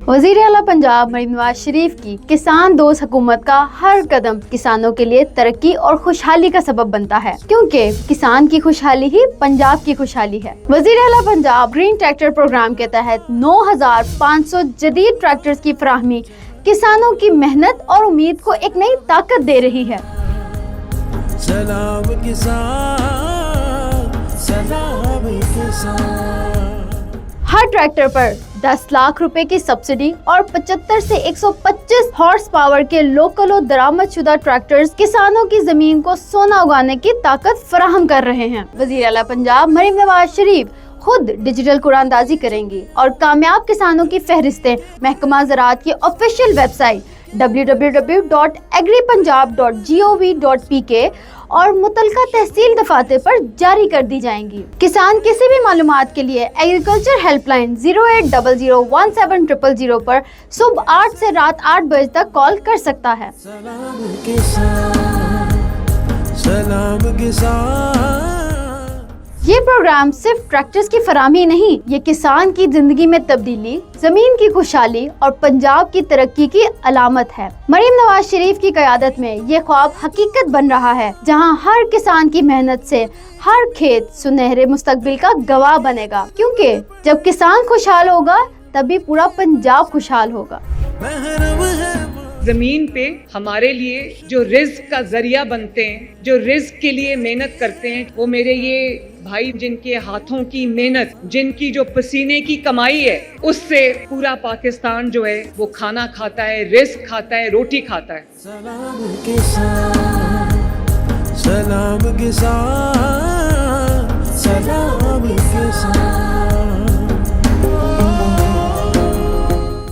वज़ीर आला पंजाब मरीम नवाज शरीफ की किसान दोस्त हुकूमत का हर कदम किसानों के लिए तरक्की और खुशहाली का सबब बनता है, क्योंकि किसान की खुशहाली ही पंजाब की खुशहाली है। वज़ीर आला पंजाब ग्रीन ट्रैक्टर प्रोग्राम के तहत 9,500 जदीद ट्रैक्टर्स की फराहमी किसानों की मेहनत और उम्मीद को एक नई ताकत दे रही है। सलाम किसान, सलाम किसान। हर ट्रैक्टर पर 10 लाख रुपए की सब्सिडी और 75 से 125 हॉर्स पावर के लोकल और दरामद शुदा ट्रैक्टर्स किसानों की जमीन को सोना उगाने की ताकत फराहम कर रहे हैं। वज़ीर आला पंजाब मरीम नवाज शरीफ खुद डिजिटल कुरानदाजी करेंगी और कामयाब किसानों की फहरिस्तें महकमा ज़राअत की ऑफिशियल वेबसाइट www.agripunjab.gov.pk और मुतलका तहसील दफातर पर जारी कर दी जाएंगी। किसान किसी भी मालूमात के लिए एग्रीकल्चर हेल्पलाइन 0800170000 पर सुबह 8 से रात 8 बजे तक कॉल कर सकता है। सलाम किसान, सलाम किसान। ये प्रोग्राम सिर्फ ट्रैक्टर्स की फराहमी नहीं, ये किसान की जिंदगी में तब्दीली, जमीन की खुशहाली और पंजाब की तरक्की की अलामत है। मरीम नवाज शरीफ की क़यादत में ये ख्वाब हकीकत बन रहा है, जहां हर किसान की मेहनत से हर खेत सुनहरे मुस्तकबिल का गवाह बनेगा, क्योंकि जब किसान खुशहाल होगा तभी पूरा पंजाब खुशहाल होगा। जमीन पे हमारे लिए जो रिज्क का जरिया बनते हैं, जो रिज्क के लिए मेहनत करते हैं, वो मेरे ये भाई जिनके हाथों की मेहनत, जिनकी जो पसीने की कमाई है, उससे पूरा पाकिस्तान जो है वो खाना खाता है, रिज्क खाता है, रोटी खाता है। सलाम किसान, सलाम किसान, सलाम किसान।